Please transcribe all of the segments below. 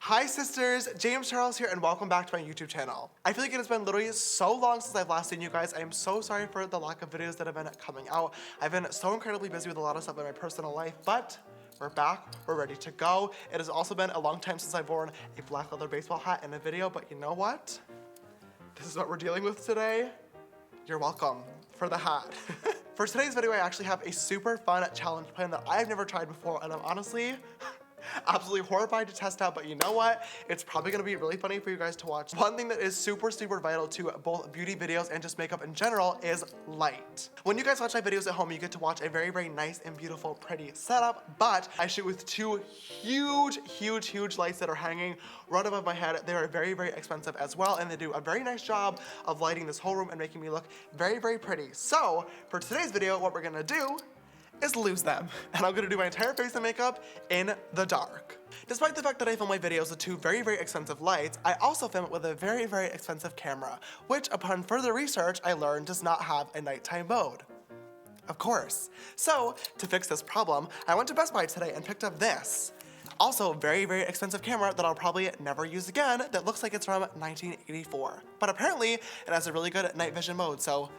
Hi sisters, James Charles here and welcome back to my YouTube channel. I feel like it has been literally so long since I've last seen you guys. I am so sorry for the lack of videos that have been coming out. I've been so incredibly busy with a lot of stuff in my personal life, but we're back, we're ready to go. It has also been a long time since I've worn a black leather baseball hat in a video, but you know what? This is what we're dealing with today. You're welcome for the hat. For today's video, I actually have a super fun challenge plan that I've never tried before, and I'm honestly absolutely horrified to test out, but you know what? It's probably gonna be really funny for you guys to watch. One thing that is super vital to both beauty videos and just makeup in general is light. When you guys watch my videos at home, you get to watch a very nice and beautiful, pretty setup, but I shoot with two huge lights that are hanging right above my head. They are very expensive as well, and they do a very nice job of lighting this whole room and making me look very pretty. So, for today's video, what we're gonna do is lose them. And I'm gonna do my entire face and makeup in the dark. Despite the fact that I film my videos with two very expensive lights, I also film it with a very expensive camera, which upon further research, I learned does not have a nighttime mode. Of course. So, to fix this problem, I went to Best Buy today and picked up this. Also, very expensive camera that I'll probably never use again that looks like it's from 1984. But apparently, it has a really good night vision mode, so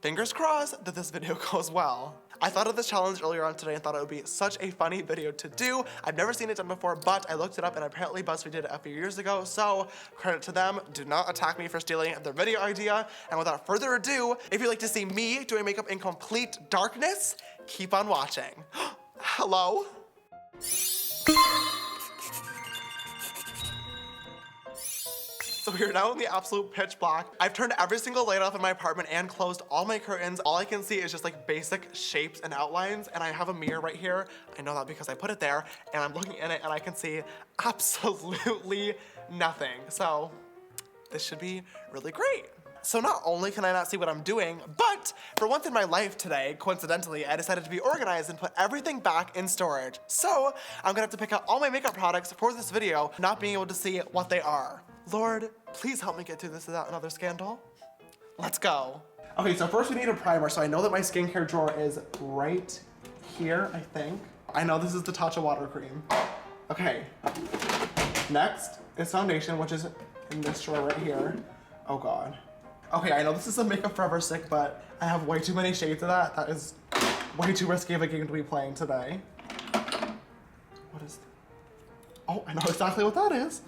fingers crossed that this video goes well. I thought of this challenge earlier on today and thought it would be such a funny video to do. I've never seen it done before, but I looked it up and apparently BuzzFeed did it a few years ago, so credit to them. Do not attack me for stealing their video idea. And without further ado, if you'd like to see me doing makeup in complete darkness, keep on watching. Hello? So we are now in the absolute pitch black. I've turned every single light off in my apartment and closed all my curtains. All I can see is just like basic shapes and outlines, and I have a mirror right here. I know that because I put it there, and I'm looking in it and I can see absolutely nothing. So this should be really great. So not only can I not see what I'm doing, but for once in my life today, coincidentally, I decided to be organized and put everything back in storage. So I'm gonna have to pick out all my makeup products for this video, not being able to see what they are. Lord, please help me get through this without another scandal. Let's go. Okay, so first we need a primer. So I know that my skincare drawer is right here, I think. I know this is the Tatcha water cream. Okay, next is foundation, which is in this drawer right here. Oh God. Okay, I know this is a Makeup Forever stick, but I have way too many shades of that. That is way too risky of a game to be playing today. What is that? Oh, I know exactly what that is.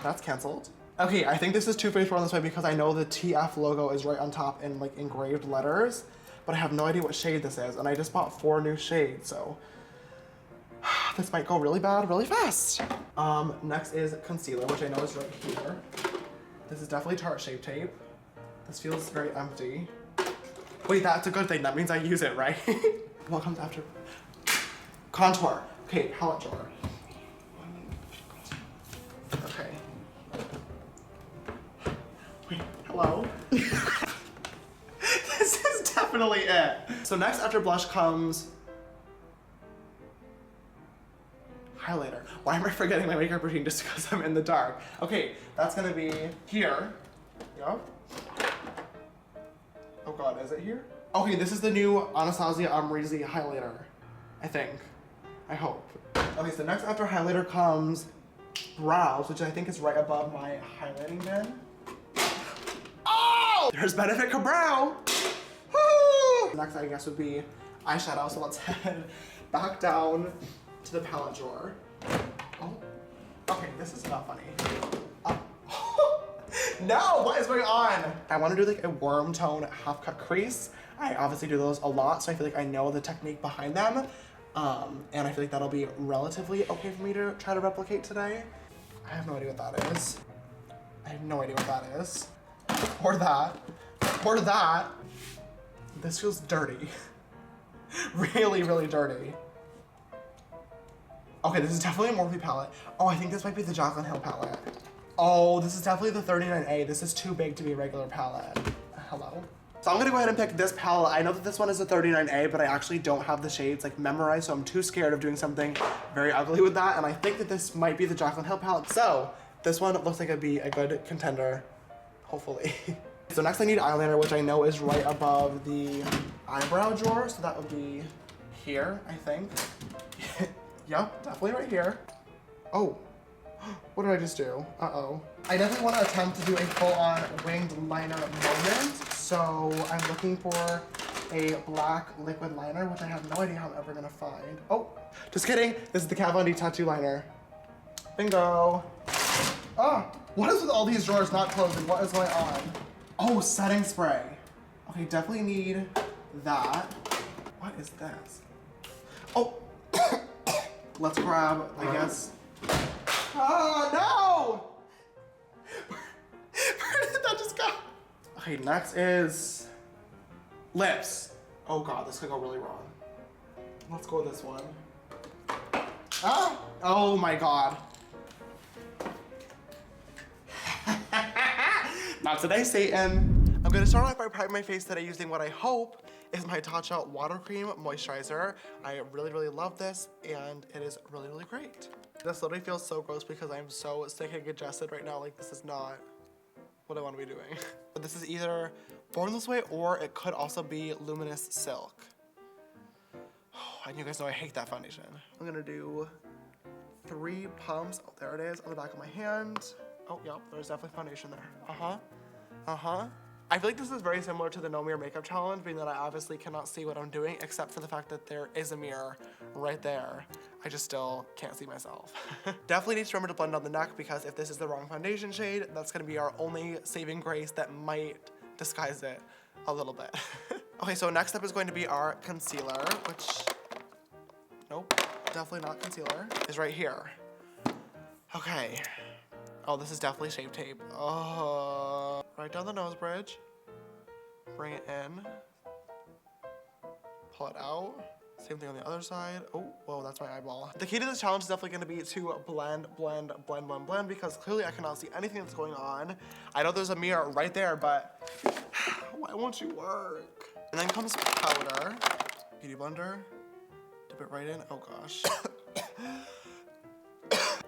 That's canceled. Okay, I think this is Too Faced Born This Way because I know the TF logo is right on top in like engraved letters, but I have no idea what shade this is, and I just bought 4 new shades, so this might go really bad really fast. Next is concealer, which I know is right here. This is definitely Tarte Shape Tape. This feels very empty. Wait, that's a good thing. That means I use it, right? What comes after? Contour. Okay, palette drawer. Okay. Wait, hello? This is definitely it. So next after blush comes highlighter. Why am I forgetting my makeup routine just because I'm in the dark? Okay, that's gonna be here. Yup. Oh God, is it here? Okay, this is the new Anastasia Amrezy highlighter, I think. I hope. Okay, so next after highlighter comes brows, which I think is right above my highlighting bin. Oh! There's Benefit Brow! Woo! Next, I guess, would be eyeshadow, so let's head back down to the palette drawer. Oh, okay, this is not funny. No, what is going on? I want to do like a warm tone half cut crease. I obviously do those a lot, so I feel like I know the technique behind them. And I feel like that'll be relatively okay for me to try to replicate today. I have no idea what that is. I have no idea what that is. Or that. Or that. This feels dirty. really dirty. Okay, this is definitely a Morphe palette. Oh, I think this might be the Jaclyn Hill palette. Oh, this is definitely the 39A. This is too big to be a regular palette. Hello? So I'm gonna go ahead and pick this palette. I know that this one is a 39A, but I actually don't have the shades like memorized, so I'm too scared of doing something very ugly with that, and I think that this might be the Jaclyn Hill palette. So, this one looks like it'd be a good contender, hopefully. So next I need eyeliner, which I know is right above the eyebrow drawer, so that would be here, I think. Yep, definitely right here. Oh, What did I just do? Uh-oh. I definitely want to attempt to do a full-on winged liner moment. So I'm looking for a black liquid liner, which I have no idea how I'm ever gonna find. Oh, just kidding. This is the Kat Von D tattoo liner. Bingo. Ah, what is with all these drawers not closing? What is going on? Oh, setting spray. Okay, definitely need that. What is this? Oh, let's grab, I guess. Ah, no! Where did that just go? Okay, next is lips. Oh God, this could go really wrong. Let's go with this one. Ah! Oh my God. Not today, Satan. I'm gonna start off by priming my face today using what I hope is my Tatcha Water Cream Moisturizer. I really, really love this, and it is really, really great. This literally feels so gross because I'm so sick and congested right now. Like, this is not what I want to be doing. But this is either Born This Way or it could also be Luminous Silk. And you guys know I hate that foundation. I'm gonna do 3 pumps. Oh, there it is on the back of my hand. Oh, yep, there's definitely foundation there. I feel like this is very similar to the No Mirror Makeup Challenge, being that I obviously cannot see what I'm doing, except for the fact that there is a mirror right there. I just still can't see myself. Definitely need to remember to blend on the neck, because if this is the wrong foundation shade, that's gonna be our only saving grace that might disguise it a little bit. Okay, so next up is going to be our concealer, which, nope, definitely not concealer, is right here. Okay. Oh, this is definitely Shape Tape. Oh, right down the nose bridge. Bring it in. Pull it out. Same thing on the other side. Oh, whoa, that's my eyeball. The key to this challenge is definitely gonna be to blend, blend, blend, blend, blend, because clearly I cannot see anything that's going on. I know there's a mirror right there, but why won't you work? And then comes powder. Beauty blender. Dip it right in. Oh gosh.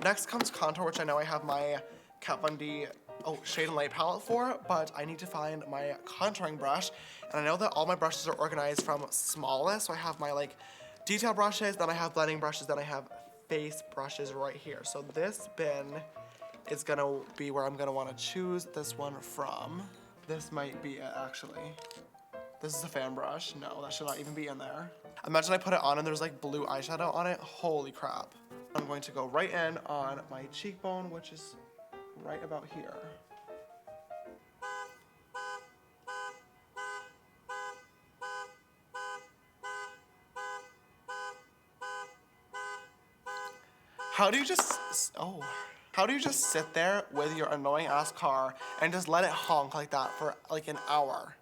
Next comes contour, which I know I have my Kat Von D Shade and Light palette for, but I need to find my contouring brush. And I know that all my brushes are organized from smallest. So I have my like detail brushes, then I have blending brushes, then I have face brushes right here. So this bin is gonna be where I'm gonna wanna choose this one from. This might be it actually. This is a fan brush. No, that should not even be in there. Imagine I put it on and there's like blue eyeshadow on it. Holy crap. I'm going to go right in on my cheekbone, which is right about here. How do you just sit there with your annoying ass car and just let it honk like that for like an hour?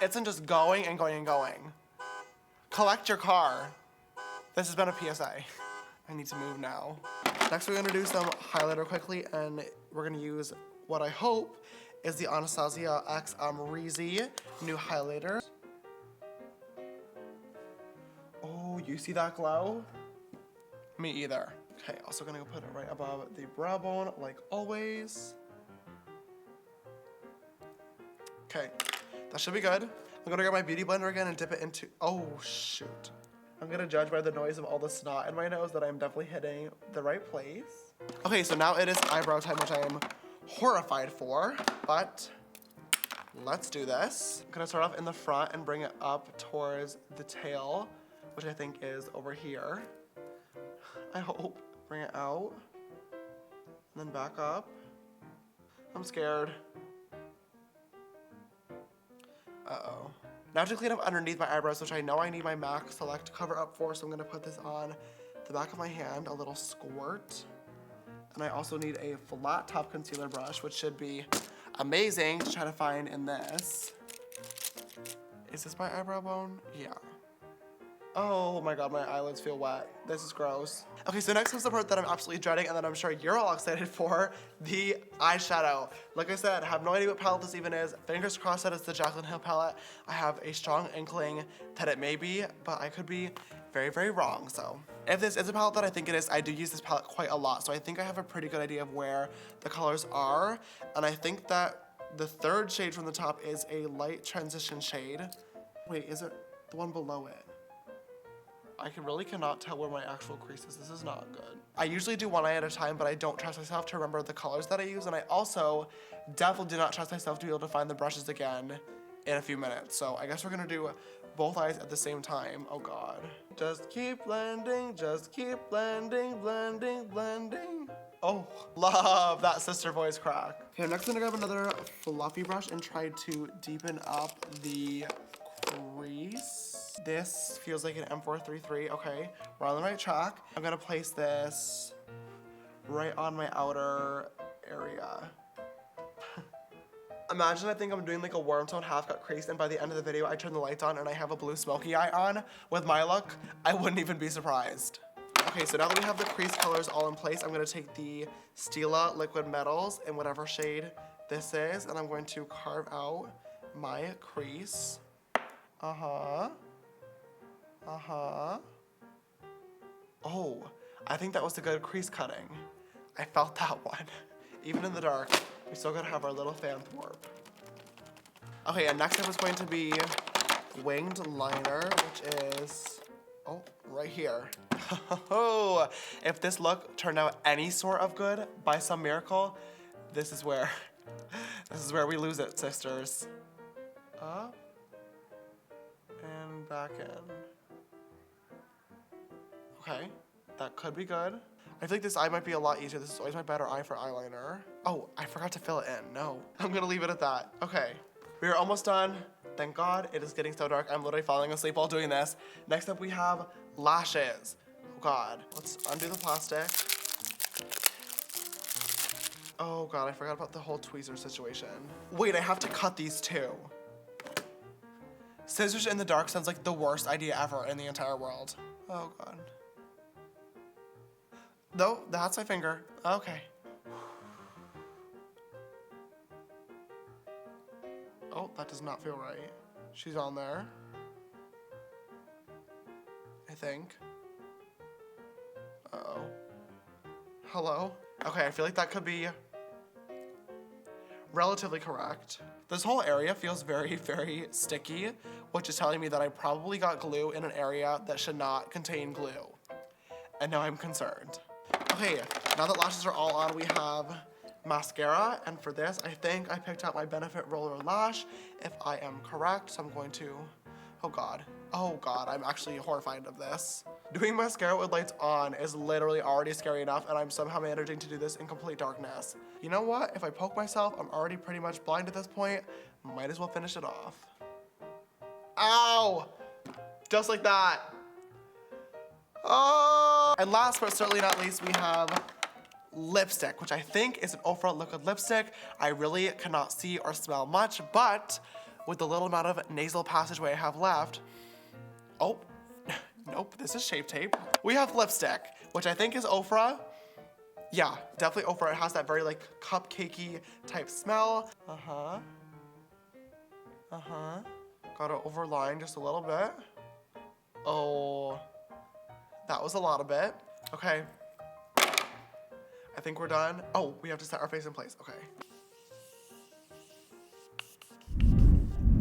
It's just going and going and going. Collect your car. This has been a PSA. I need to move now. Next, we're gonna do some highlighter quickly, and we're gonna use what I hope is the Anastasia X Amrezy new highlighter. Oh, you see that glow? Me either. Okay, also gonna go put it right above the brow bone, like always. Okay, that should be good. I'm gonna grab my beauty blender again and dip it into, oh shoot. I'm gonna judge by the noise of all the snot in my nose that I'm definitely hitting the right place. Okay, so now it is eyebrow time, which I am horrified for, but let's do this. I'm gonna start off in the front and bring it up towards the tail, which I think is over here. I hope. Bring it out, and then back up. I'm scared. Uh-oh. Now to clean up underneath my eyebrows, which I know I need my MAC Select cover up for, so I'm gonna put this on the back of my hand, a little squirt. And I also need a flat top concealer brush, which should be amazing to try to find in this. Is this my eyebrow bone? Yeah. Oh my god, my eyelids feel wet. This is gross. Okay, so next comes the part that I'm absolutely dreading and that I'm sure you're all excited for, the eyeshadow. Like I said, I have no idea what palette this even is. Fingers crossed that it's the Jaclyn Hill palette. I have a strong inkling that it may be, but I could be very, very wrong. So if this is a palette that I think it is, I do use this palette quite a lot. So I think I have a pretty good idea of where the colors are. And I think that the third shade from the top is a light transition shade. Wait, is it the one below it? I really cannot tell where my actual crease is. This is not good. I usually do one eye at a time, but I don't trust myself to remember the colors that I use. And I also definitely do not trust myself to be able to find the brushes again in a few minutes. So I guess we're gonna do both eyes at the same time. Oh God. Just keep blending, just keep blending, blending, blending. Oh, love that sister voice crack. Okay, next I'm gonna grab another fluffy brush and try to deepen up the crease. This feels like an M433, okay. We're on the right track. I'm gonna place this right on my outer area. Imagine I think I'm doing like a warm tone half cut crease, and by the end of the video I turn the lights on and I have a blue smoky eye on. With my look, I wouldn't even be surprised. Okay, so now that we have the crease colors all in place, I'm gonna take the Stila Liquid Metals in whatever shade this is, and I'm going to carve out my crease. Uh-huh. Uh-huh. Oh, I think that was a good crease cutting. I felt that one. Even in the dark, we still gotta have our little fan thwart. Okay, and next up is going to be winged liner, which is, oh, right here. Oh, if this look turned out any sort of good by some miracle, this is where we lose it, sisters. Up and back in. Okay, that could be good. I feel like this eye might be a lot easier. This is always my better eye for eyeliner. Oh, I forgot to fill it in. No, I'm gonna leave it at that. Okay, we are almost done. Thank God, it is getting so dark. I'm literally falling asleep while doing this. Next up, we have lashes. Oh God, let's undo the plastic. Oh God, I forgot about the whole tweezer situation. Wait, I have to cut these too. Scissors in the dark sounds like the worst idea ever in the entire world. Oh God. No, that's my finger. Okay. Oh, that does not feel right. She's on there. I think. Uh-oh. Hello? Okay, I feel like that could be relatively correct. This whole area feels very, very sticky, which is telling me that I probably got glue in an area that should not contain glue. And now I'm concerned. Okay, now that lashes are all on, we have mascara, and for this, I think I picked out my Benefit Roller Lash, if I am correct, so I'm going to, oh God, I'm actually horrified of this. Doing mascara with lights on is literally already scary enough, and I'm somehow managing to do this in complete darkness. You know what? If I poke myself, I'm already pretty much blind at this point. Might as well finish it off. Ow! Just like that. Oh! And last but certainly not least, we have lipstick, which I think is an Ofra liquid lipstick. I really cannot see or smell much, but with the little amount of nasal passageway I have left, oh, nope, this is Shape Tape. We have lipstick, which I think is Ofra. Yeah, definitely Ofra. It has that very like cupcakey type smell. Uh-huh. Uh-huh. Gotta overline just a little bit. Oh, that was a lot of it. Okay. I think we're done. Oh, we have to set our face in place. Okay.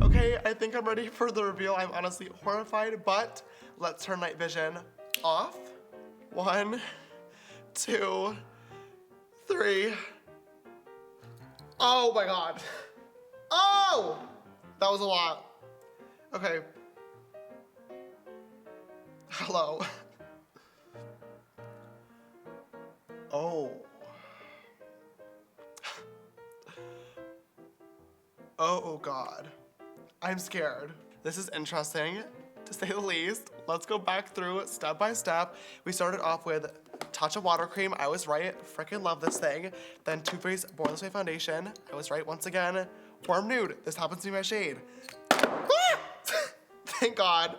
Okay, I think I'm ready for the reveal. I'm honestly horrified, but let's turn night vision off. 1, 2, 3. Oh my God. Oh! That was a lot. Okay. Hello. Oh. Oh God. I'm scared. This is interesting, to say the least. Let's go back through step by step. We started off with touch of water cream. I was right. Freaking love this thing. Then Too Faced Born This Way foundation. I was right once again. Warm nude. This happens to be my shade. Thank God.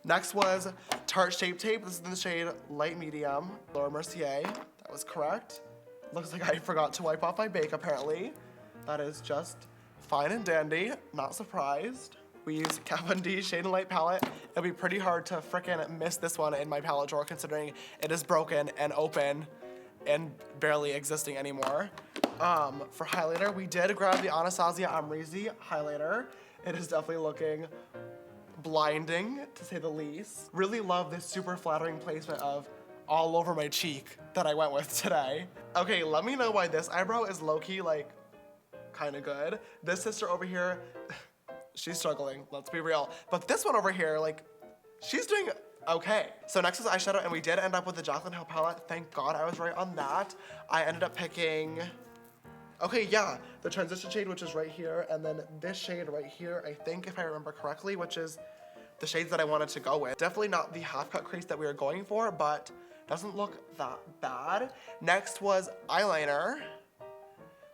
Next was Tarte Shape Tape. This is in the shade Light Medium. Laura Mercier. That was correct. Looks like I forgot to wipe off my bake apparently. That is just fine and dandy. Not surprised. We use Kat Von D Shade and Light palette. It'll be pretty hard to frickin' miss this one in my palette drawer considering it is broken and open and barely existing anymore. For highlighter, we did grab the Anastasia Amrezy highlighter. It is definitely looking blinding, to say the least. Really love this super flattering placement of all over my cheek that I went with today. Okay, let me know why this eyebrow is low-key, like, kind of good. This sister over here, she's struggling, let's be real. But this one over here, like, she's doing okay. So next is eyeshadow, and we did end up with the Jaclyn Hill palette. Thank God I was right on that. I ended up picking, okay, yeah, the transition shade, which is right here, and then this shade right here, I think, if I remember correctly, which is the shades that I wanted to go with. Definitely not the half-cut crease that we were going for, but doesn't look that bad. Next was eyeliner,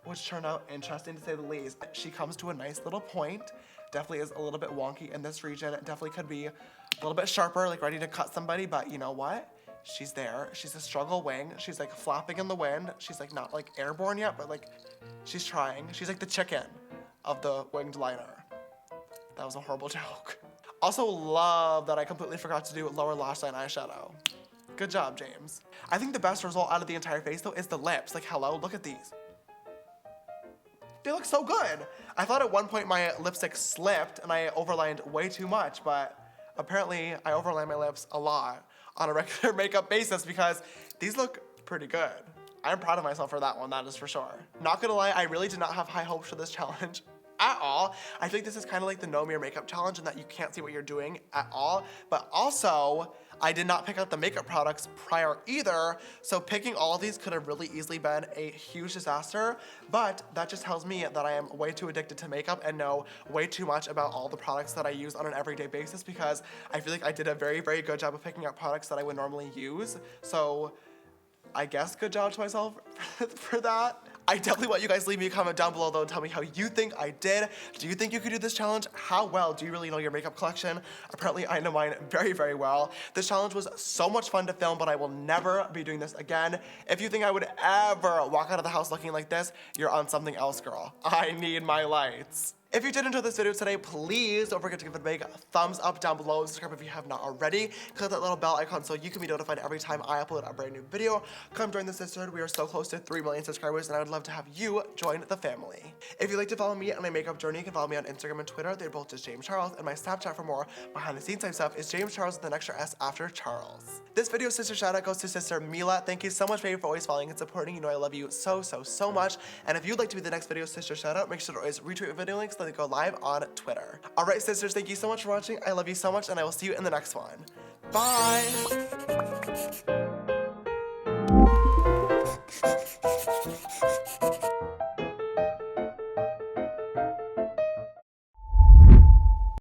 which turned out interesting to say the least. She comes to a nice little point. Definitely is a little bit wonky in this region. It definitely could be a little bit sharper, like ready to cut somebody, but you know what? She's there. She's a struggle wing. She's like flapping in the wind. She's like not like airborne yet, but like she's trying. She's like the chicken of the winged liner. That was a horrible joke. Also love that I completely forgot to do lower lash line eyeshadow. Good job, James. I think the best result out of the entire face though is the lips. Like hello, look at these. They look so good. I thought at one point my lipstick slipped and I overlined way too much, but apparently I overline my lips a lot on a regular makeup basis because these look pretty good. I'm proud of myself for that one, that is for sure. Not gonna lie, I really did not have high hopes for this challenge at all. I think this is kind of like the No Mirror Makeup Challenge in that you can't see what you're doing at all, but also I did not pick out the makeup products prior either, so picking all of these could have really easily been a huge disaster, but that just tells me that I am way too addicted to makeup and know way too much about all the products that I use on an everyday basis because I feel like I did a very, very good job of picking out products that I would normally use, so I guess good job to myself for that. I definitely want you guys to leave me a comment down below though and tell me how you think I did. Do you think you could do this challenge? How well do you really know your makeup collection? Apparently I know mine very, very well. This challenge was so much fun to film, but I will never be doing this again. If you think I would ever walk out of the house looking like this, you're on something else, girl. I need my lights. If you did enjoy this video today, please don't forget to give it a big thumbs up down below. Subscribe if you have not already. Click that little bell icon so you can be notified every time I upload a brand new video. Come join the sisterhood. We are so close to 3 million subscribers, and I would love to have you join the family. If you'd like to follow me on my makeup journey, you can follow me on Instagram and Twitter. They're both just James Charles, and my Snapchat for more behind the scenes type stuff is James Charles with an extra S after Charles. This video sister shout out goes to Sister Mila. Thank you so much, baby, for always following and supporting. You know I love you so, so, so much. And if you'd like to be the next video sister shout out, make sure to always retweet video links so they go live on Twitter. All right, sisters, thank you so much for watching. I love you so much, and I will see you in the next one. Bye.